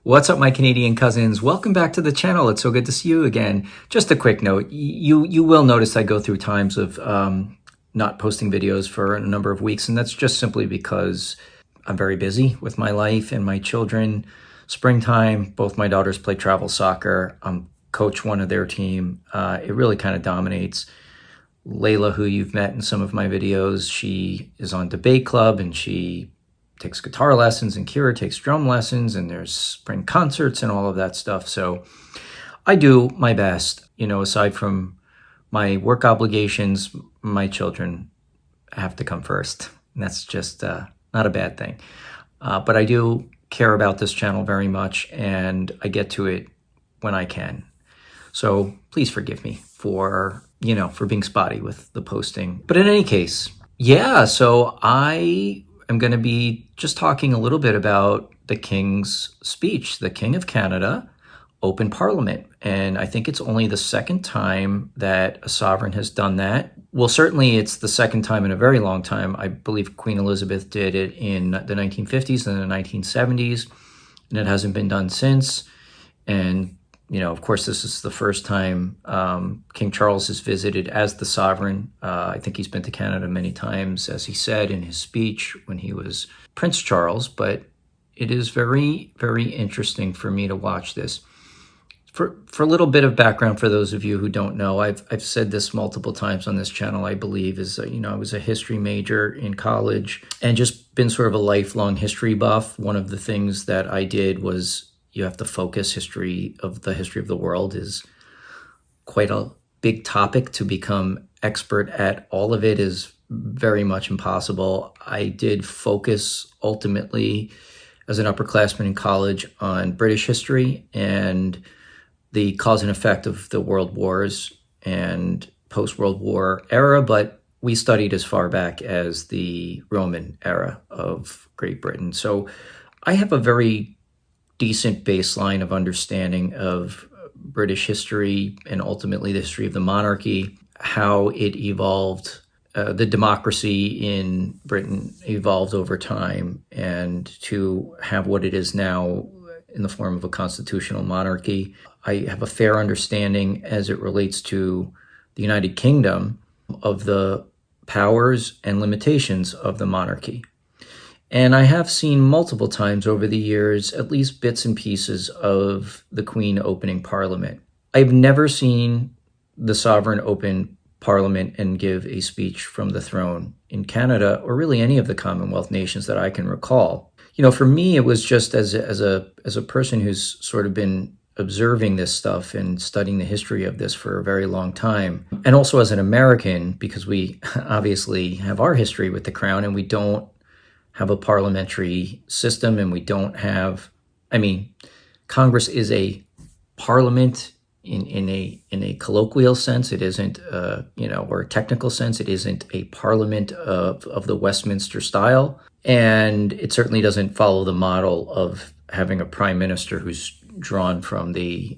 What's up, my Canadian cousins? Welcome back to the channel. It's so good to see you again. Just a quick note. You will notice I go through times of not posting videos for a number of weeks, and that's just simply because I'm very busy with my life and my children. Springtime, both my daughters play travel soccer. I'm coach one of their team. It really kind of dominates. Layla, who you've met in some of my videos, she is on debate club and she takes guitar lessons, and Kira takes drum lessons, and there's spring concerts and all of that stuff. So I do my best, aside from my work obligations, my children have to come first. And that's just not a bad thing. But I do care about this channel very much, and I get to it when I can. So please forgive me for being spotty with the posting. But in any case, so I am going to be just talking a little bit about the King's speech. The King of Canada opened Parliament, and I think it's only the second time that a sovereign has done that. Well, certainly it's the second time in a very long time. I believe Queen Elizabeth did it in the 1950s and the 1970s, and it hasn't been done since. And of course, this is the first time King Charles has visited as the sovereign. I think he's been to Canada many times, as he said in his speech when he was Prince Charles. But it is very, very interesting for me to watch this. For a little bit of background, for those of you who don't know, I've said this multiple times on this channel, I believe, is I was a history major in college and just been sort of a lifelong history buff. One of the things that I did was you have to focus. History of the world is quite a big topic. To become expert at all of it is very much impossible. I did focus ultimately as an upperclassman in college on British history and the cause and effect of the world wars and post-World War era, but we studied as far back as the Roman era of Great Britain. So I have a very decent baseline of understanding of British history and ultimately the history of the monarchy, how it evolved, the democracy in Britain evolved over time, and to have what it is now in the form of a constitutional monarchy. I have a fair understanding as it relates to the United Kingdom of the powers and limitations of the monarchy. And I have seen multiple times over the years, at least bits and pieces of the Queen opening Parliament. I've never seen the sovereign open Parliament and give a speech from the throne in Canada, or really any of the Commonwealth nations that I can recall. For me, it was just as a person who's sort of been observing this stuff and studying the history of this for a very long time. And also as an American, because we obviously have our history with the crown, and we don't have a parliamentary system, and we don't have, Congress is a parliament in a colloquial sense. It isn't, or a technical sense, it isn't a parliament of the Westminster style. And it certainly doesn't follow the model of having a prime minister who's drawn from the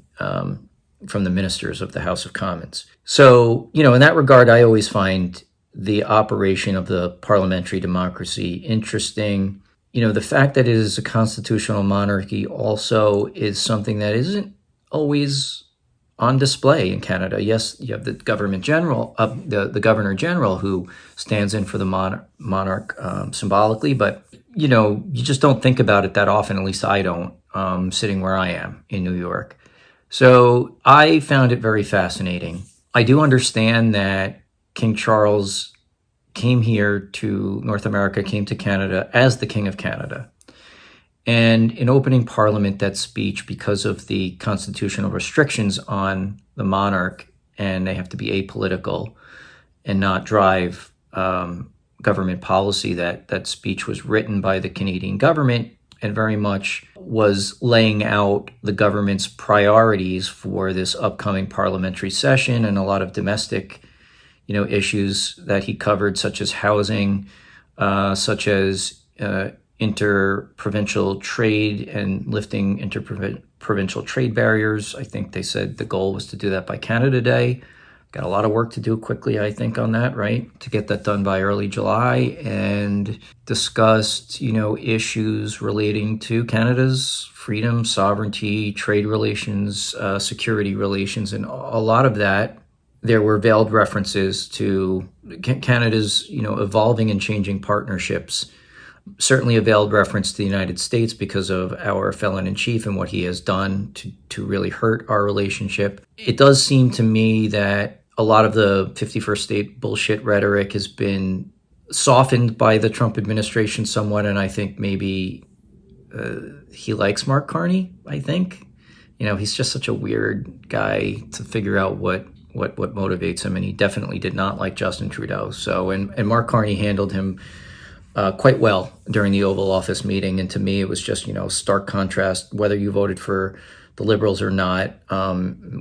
ministers of the House of Commons. So, in that regard, I always find the operation of the parliamentary democracy interesting. The fact that it is a constitutional monarchy also is something that isn't always on display in Canada. Yes, you have the governor general who stands in for the monarch symbolically, but you just don't think about it that often. At least I don't, sitting where I am in New York. So I found it very fascinating. I do understand that King Charles came here to North America, came to Canada as the King of Canada. And in opening Parliament, that speech, because of the constitutional restrictions on the monarch, and they have to be apolitical and not drive government policy, that speech was written by the Canadian government and very much was laying out the government's priorities for this upcoming parliamentary session, and a lot of domestic issues that he covered, such as housing, such as interprovincial trade and lifting interprovincial trade barriers. I think they said the goal was to do that by Canada Day. Got a lot of work to do quickly, I think, on that, right? To get that done by early July, and discussed, issues relating to Canada's freedom, sovereignty, trade relations, security relations, and a lot of that. There were veiled references to Canada's, evolving and changing partnerships. Certainly a veiled reference to the United States because of our felon in chief and what he has done to really hurt our relationship. It does seem to me that a lot of the 51st state bullshit rhetoric has been softened by the Trump administration somewhat, and I think maybe he likes Mark Carney, I think. He's just such a weird guy to figure out what motivates him, and he definitely did not like Justin Trudeau. So, and Mark Carney handled him quite well during the Oval Office meeting. And to me, it was just, stark contrast, whether you voted for the Liberals or not,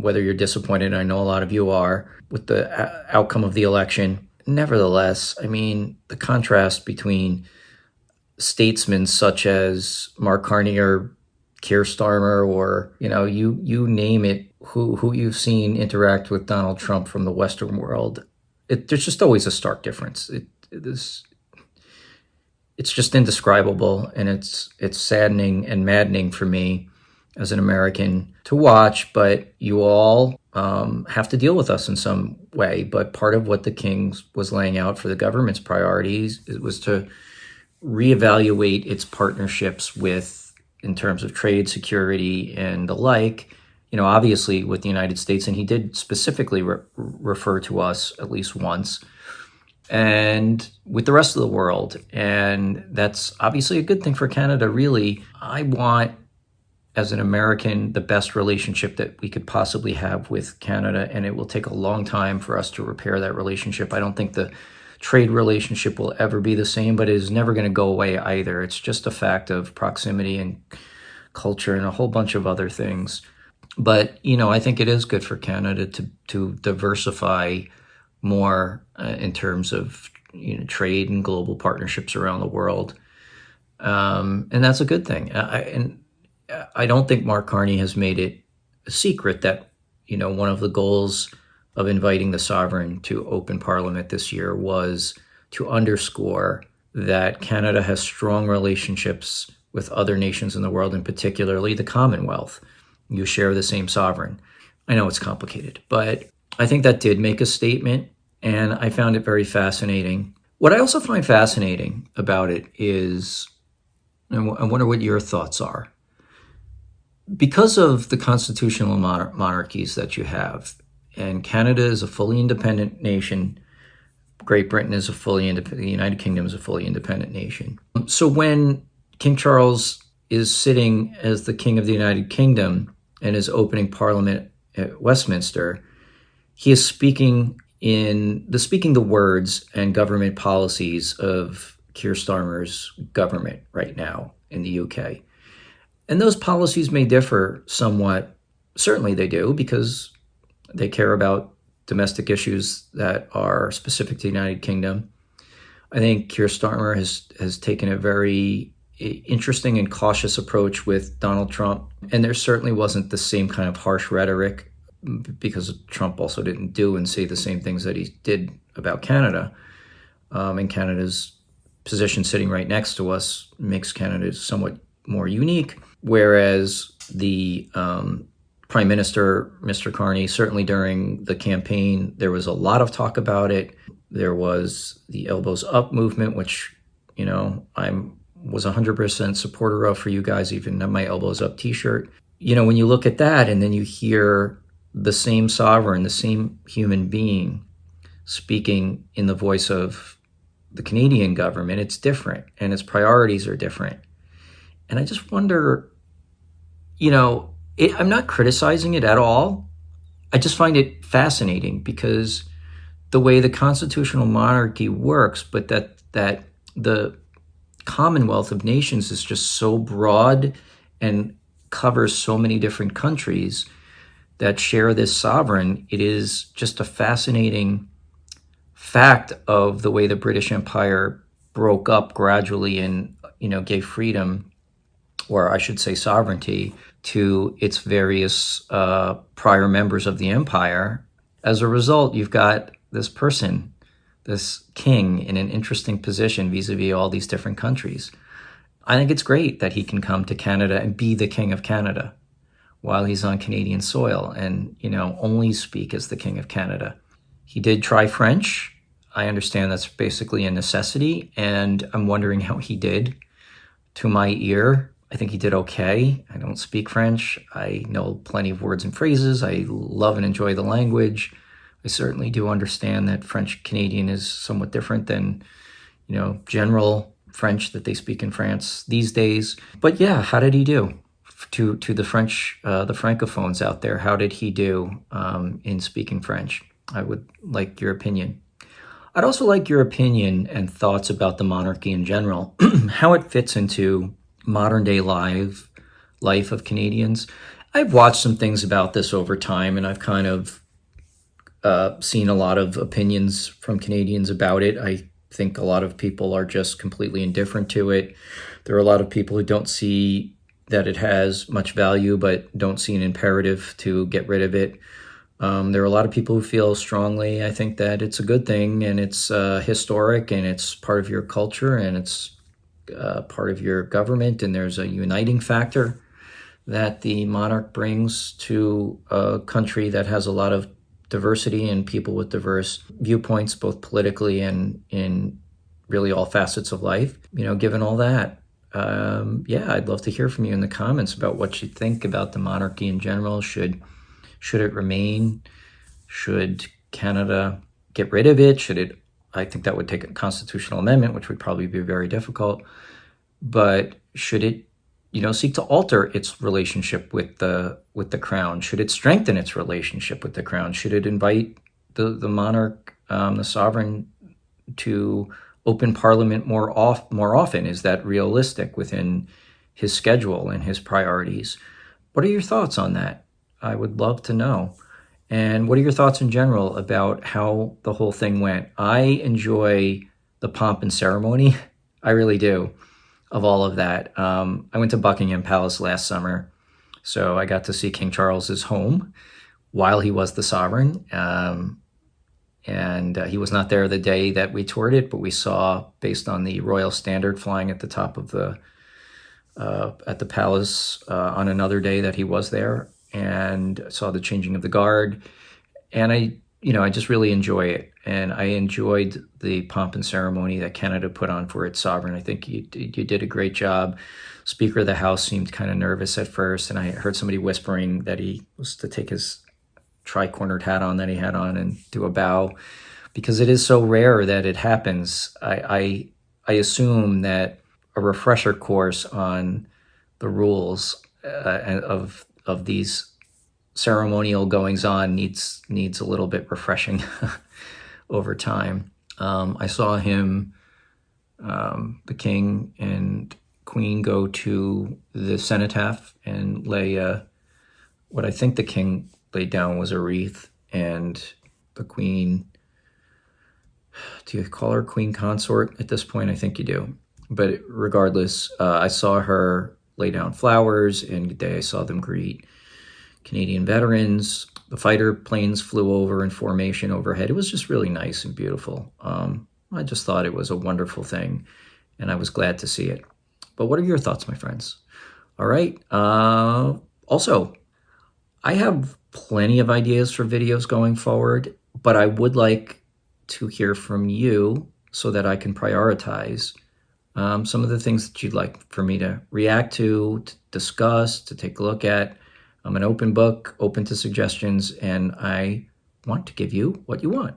whether you're disappointed, I know a lot of you are, with the outcome of the election. Nevertheless, I mean, the contrast between statesmen such as Mark Carney or Keir Starmer, or, you name it, who you've seen interact with Donald Trump from the Western world, there's just always a stark difference. It's just indescribable, and it's saddening and maddening for me as an American to watch. But you all have to deal with us in some way. But part of what the King was laying out for the government's priorities, it was to reevaluate its partnerships in terms of trade, security, and the like. Obviously with the United States, and he did specifically refer to us at least once, and with the rest of the world. And that's obviously a good thing for Canada, really. I want, as an American, the best relationship that we could possibly have with Canada, and it will take a long time for us to repair that relationship. I don't think the trade relationship will ever be the same, but it is never going to go away either. It's just a fact of proximity and culture and a whole bunch of other things. But, I think it is good for Canada to diversify more in terms of trade and global partnerships around the world, and that's a good thing. I don't think Mark Carney has made it a secret that one of the goals of inviting the sovereign to open Parliament this year was to underscore that Canada has strong relationships with other nations in the world, and particularly the Commonwealth. You share the same sovereign. I know it's complicated, but I think that did make a statement, and I found it very fascinating. What I also find fascinating about it is, and I wonder what your thoughts are, because of the constitutional monarchies that you have, and Canada is a fully independent nation, Great Britain is a fully independent, the United Kingdom is a fully independent nation. So when King Charles is sitting as the King of the United Kingdom and is opening Parliament at Westminster, he is speaking the words and government policies of Keir Starmer's government right now in the UK. And those policies may differ somewhat. Certainly they do, because they care about domestic issues that are specific to the United Kingdom. I think Keir Starmer has taken a very interesting and cautious approach with Donald Trump. And there certainly wasn't the same kind of harsh rhetoric, because Trump also didn't do and say the same things that he did about Canada. And Canada's position sitting right next to us makes Canada somewhat more unique. Whereas the Prime Minister, Mr. Carney, certainly during the campaign, there was a lot of talk about it. There was the Elbows Up movement, which, I was 100% supporter of for you guys, even have my Elbows Up t-shirt. When you look at that and then you hear the same sovereign, the same human being speaking in the voice of the Canadian government, it's different, and its priorities are different. And I just wonder, I'm not criticizing it at all. I just find it fascinating, because the way the constitutional monarchy works, but that the Commonwealth of Nations is just so broad and covers so many different countries that share this sovereign. It is just a fascinating fact of the way the British Empire broke up gradually and, gave freedom, or I should say sovereignty, to its various prior members of the empire. as a result, you've got this person, this king, in an interesting position vis-a-vis all these different countries. I think it's great that he can come to Canada and be the king of Canada while he's on Canadian soil and, only speak as the king of Canada. He did try French. I understand that's basically a necessity, and I'm wondering how he did. To my ear, I think he did okay. I don't speak French. I know plenty of words and phrases. I love and enjoy the language. I certainly do understand that French Canadian is somewhat different than, general French that they speak in France these days. But yeah, how did he do? To the French, the Francophones out there, how did he do in speaking French? I would like your opinion. I'd also like your opinion and thoughts about the monarchy in general, how it fits into modern day life of Canadians. I've watched some things about this over time, and I've kind of seen a lot of opinions from Canadians about it. I think a lot of people are just completely indifferent to it. There are a lot of people who don't see that it has much value, but don't see an imperative to get rid of it. There are a lot of people who feel strongly, I think, that it's a good thing, and it's historic, and it's part of your culture, and it's part of your government, and there's a uniting factor that the monarch brings to a country that has a lot of diversity and people with diverse viewpoints, both politically and in really all facets of life. Given all that, I'd love to hear from you in the comments about what you think about the monarchy in general. Should it remain? Should Canada get rid of it? I think that would take a constitutional amendment, which would probably be very difficult. But should it, seek to alter its relationship with the crown? Should it strengthen its relationship with the crown? Should it invite the monarch, the sovereign, to open parliament more often? Is that realistic within his schedule and his priorities? What are your thoughts on that? I would love to know. And what are your thoughts in general about how the whole thing went? I enjoy the pomp and ceremony. I really do, of all of that. I went to Buckingham Palace last summer, so I got to see King Charles's home while he was the sovereign. And he was not there the day that we toured it, but we saw, based on the royal standard flying at the top of at the palace on another day that he was there, and saw the changing of the guard. And I just really enjoy it. And I enjoyed the pomp and ceremony that Canada put on for its sovereign. I think you did a great job. Speaker of the House seemed kind of nervous at first, and I heard somebody whispering that he was to take his tri-cornered hat on that he had on and do a bow, because it is so rare that it happens. I assume that a refresher course on the rules of these ceremonial goings on needs a little bit refreshing over time. I saw him, the king and queen, go to the cenotaph and lay what I think the king laid down was a wreath, and the queen, do you call her queen consort at this point? I think you do. But regardless, I saw her lay down flowers, and the day I saw them greet Canadian veterans. The fighter planes flew over in formation overhead. It was just really nice and beautiful. I just thought it was a wonderful thing, and I was glad to see it. But what are your thoughts, my friends? All right. Also, I have plenty of ideas for videos going forward, but I would like to hear from you so that I can prioritize some of the things that you'd like for me to react to discuss, to take a look at. I'm an open book, open to suggestions, and I want to give you what you want.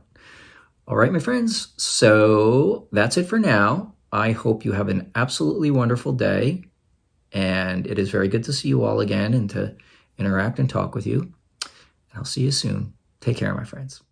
All right, my friends. So that's it for now. I hope you have an absolutely wonderful day, and it is very good to see you all again and to interact and talk with you. I'll see you soon. Take care, my friends.